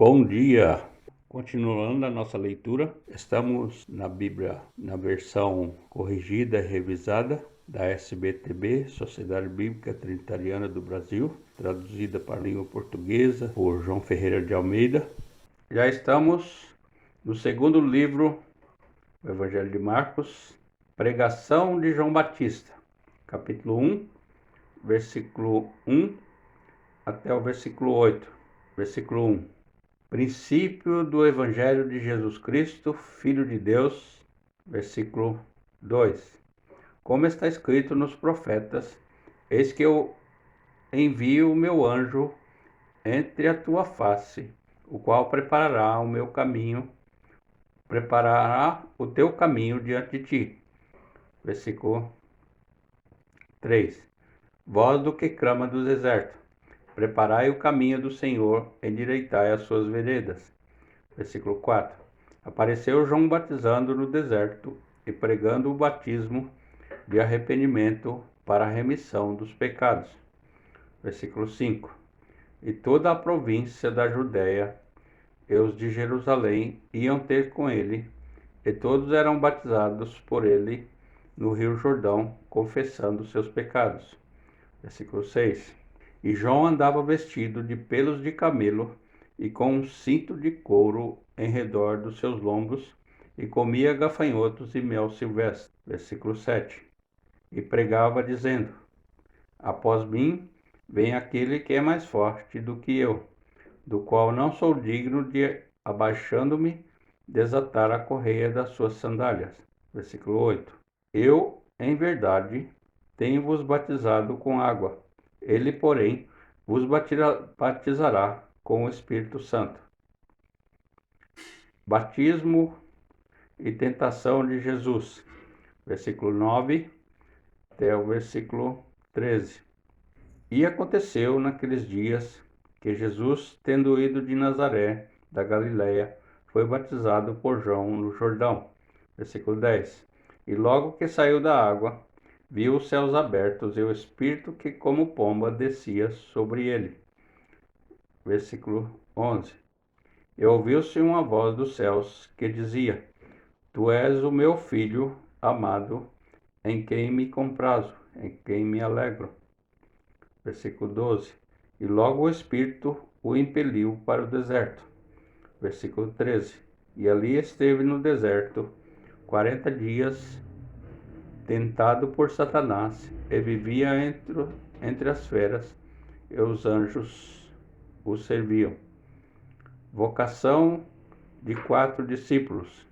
Bom dia! Continuando a nossa leitura, estamos na Bíblia na versão corrigida e revisada da SBTB, Sociedade Bíblica Trinitariana do Brasil, traduzida para a língua portuguesa por João Ferreira de Almeida. Já estamos no segundo livro, o Evangelho de Marcos, Pregação de João Batista, capítulo 1, versículo 1 até o versículo 8. Versículo 1. Princípio do Evangelho de Jesus Cristo, Filho de Deus, versículo 2. Como está escrito nos profetas, eis que eu envio o meu anjo entre a tua face, o qual preparará o teu caminho diante de ti. Versículo 3. Voz do que clama do deserto, preparai o caminho do Senhor, endireitai as suas veredas. Versículo 4. Apareceu João batizando no deserto e pregando o batismo de arrependimento para a remissão dos pecados. Versículo 5. E toda a província da Judéia e os de Jerusalém iam ter com ele, e todos eram batizados por ele no rio Jordão, confessando seus pecados. Versículo 6. E João andava vestido de pelos de camelo e com um cinto de couro em redor dos seus lombos, e comia gafanhotos e mel silvestre. Versículo 7. E pregava dizendo: Após mim vem aquele que é mais forte do que eu, do qual não sou digno de, abaixando-me, desatar a correia das suas sandálias. Versículo 8. Eu, em verdade, tenho-vos batizado com água. Ele, porém, vos batizará com o Espírito Santo. Batismo e tentação de Jesus. Versículo 9 até o versículo 13. E aconteceu naqueles dias que Jesus, tendo ido de Nazaré, da Galiléia, foi batizado por João no Jordão. Versículo 10. E logo que saiu da água, viu os céus abertos e o Espírito que como pomba descia sobre ele. Versículo 11. E ouviu-se uma voz dos céus que dizia: Tu és o meu Filho amado, em quem me comprazo, em quem me alegro. Versículo 12. E logo o Espírito o impeliu para o deserto. Versículo 13. E ali esteve no deserto 40 dias, tentado por Satanás, e vivia entre as feras, e os anjos o serviam. Vocação de 4 discípulos.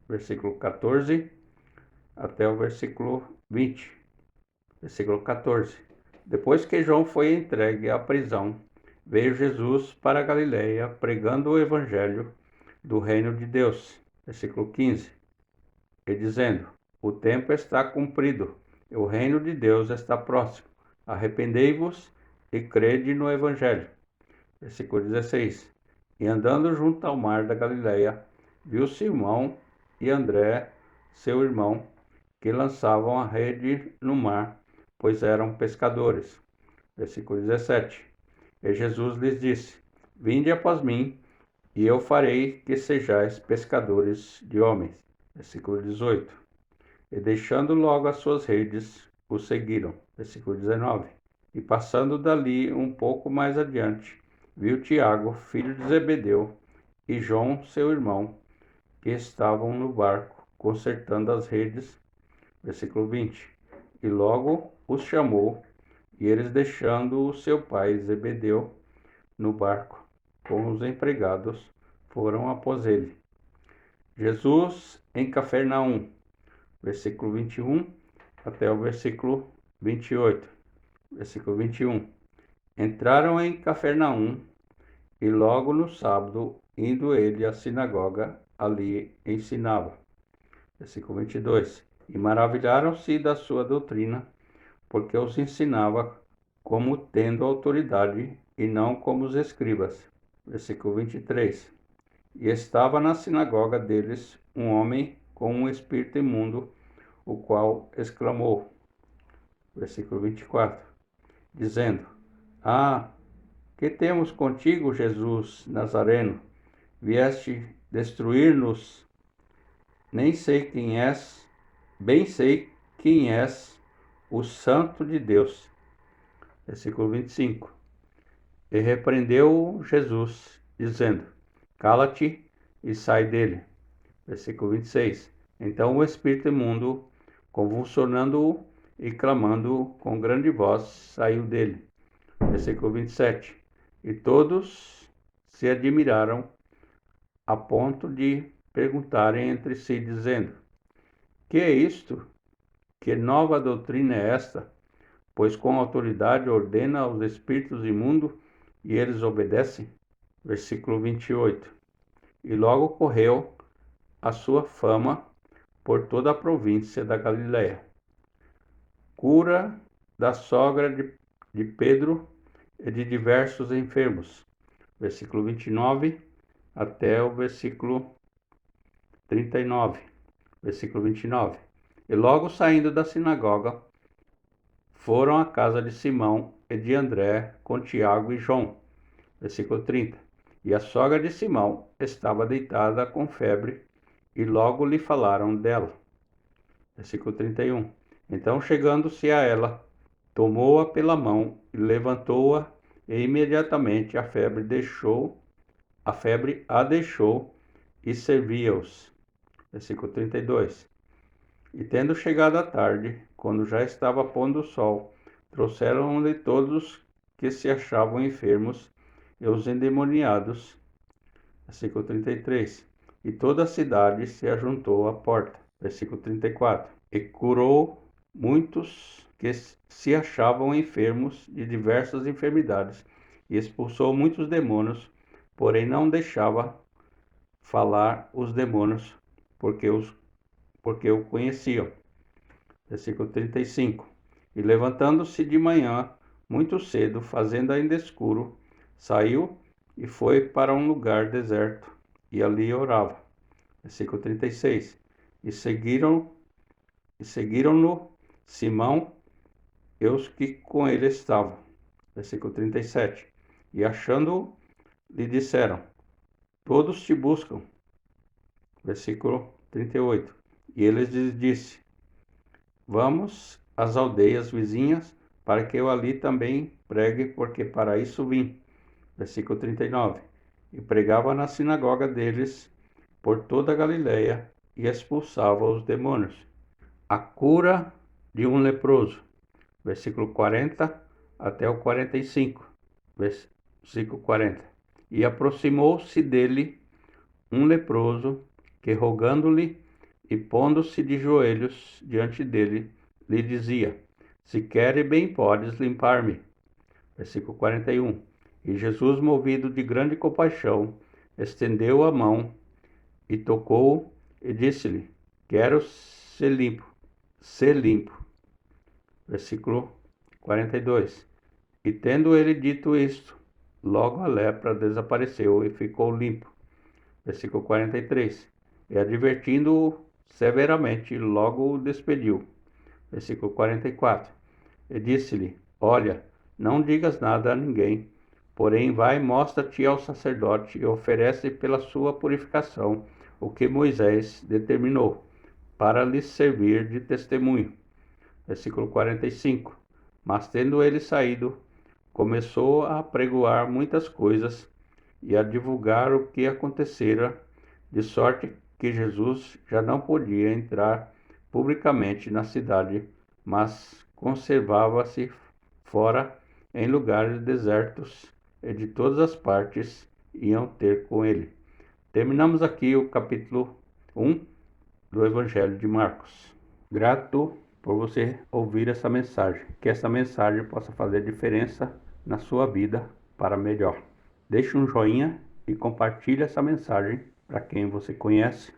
Versículo 14 até o versículo 20. Versículo 14. Depois que João foi entregue à prisão, veio Jesus para a Galiléia, pregando o evangelho do reino de Deus. Versículo 15. E dizendo: O tempo está cumprido, e o reino de Deus está próximo. Arrependei-vos e crede no evangelho. Versículo 16. E andando junto ao mar da Galiléia, viu Simão e André, seu irmão, que lançavam a rede no mar, pois eram pescadores. Versículo 17. E Jesus lhes disse: Vinde após mim, e eu farei que sejais pescadores de homens. Versículo 18. E deixando logo as suas redes, o seguiram. Versículo 19. E passando dali um pouco mais adiante, viu Tiago, filho de Zebedeu, e João, seu irmão, que estavam no barco, consertando as redes. Versículo 20. E logo os chamou, e eles, deixando o seu pai Zebedeu no barco com os empregados, foram após ele. Jesus em Cafarnaum. Versículo 21 até o versículo 28. Versículo 21. Entraram em Cafarnaum, e logo no sábado, indo ele à sinagoga, ali ensinava. Versículo 22. E maravilharam-se da sua doutrina, porque os ensinava como tendo autoridade, e não como os escribas. Versículo 23. E estava na sinagoga deles um homem com um espírito imundo, o qual exclamou. Versículo 24. Dizendo: Ah, que temos contigo, Jesus Nazareno? vieste destruir-nos? Nem sei quem és, bem sei quem és, o Santo de Deus. Versículo 25. E repreendeu Jesus, dizendo: Cala-te e sai dele. Versículo 26. Então o espírito imundo, convulsionando-o e clamando com grande voz, saiu dele. Versículo 27. E todos se admiraram a ponto de perguntarem entre si, dizendo: Que é isto? Que nova doutrina é esta? Pois com autoridade ordena aos espíritos imundos e eles obedecem. Versículo 28. E logo correu a sua fama por toda a província da Galiléia. Cura da sogra de Pedro e de diversos enfermos. Versículo 29 até o versículo 39. Versículo 29. E logo saindo da sinagoga, foram à casa de Simão e de André com Tiago e João. Versículo 30. E a sogra de Simão estava deitada com febre, e logo lhe falaram dela. Versículo 31. Então, chegando-se a ela, tomou-a pela mão e levantou-a, e imediatamente a febre a deixou e servia-os. Versículo 32. E tendo chegado a tarde, quando já estava pondo o sol, trouxeram-lhe todos que se achavam enfermos e os endemoniados. Versículo 33. E toda a cidade se ajuntou à porta. Versículo 34. E curou muitos que se achavam enfermos de diversas enfermidades, e expulsou muitos demônios, porém não deixava falar os demônios, porque o conheciam. Versículo 35. E levantando-se de manhã, muito cedo, fazendo ainda escuro, saiu e foi para um lugar deserto, e ali orava. Versículo 36. E seguiram-no Simão e os que com ele estavam. Versículo 37. E achando-o, lhe disseram: Todos te buscam. Versículo 38. E ele lhes disse: Vamos às aldeias vizinhas, para que eu ali também pregue, porque para isso vim. Versículo 39. E pregava na sinagoga deles por toda a Galiléia e expulsava os demônios. A cura de um leproso. Versículo 40 até o 45. Versículo 40. E aproximou-se dele um leproso, que rogando-lhe e pondo-se de joelhos diante dele, lhe dizia: Se queres, bem podes limpar-me. Versículo 41. E Jesus, movido de grande compaixão, estendeu a mão e tocou-o e disse-lhe: Quero ser limpo. Ser limpo. Versículo 42. E tendo ele dito isto, logo a lepra desapareceu e ficou limpo. Versículo 43. E advertindo-o severamente, logo o despediu. Versículo 44. E disse-lhe: Olha, não digas nada a ninguém, porém vai e mostra-te ao sacerdote e oferece pela sua purificação o que Moisés determinou, para lhes servir de testemunho. Versículo 45. Mas tendo ele saído, começou a apregoar muitas coisas e a divulgar o que acontecera, de sorte que Jesus já não podia entrar publicamente na cidade, mas conservava-se fora em lugares desertos, e de todas as partes iam ter com ele. Terminamos aqui o capítulo 1 do Evangelho de Marcos. Grato por você ouvir essa mensagem, que essa mensagem possa fazer diferença na sua vida para melhor. Deixe um joinha e compartilhe essa mensagem para quem você conhece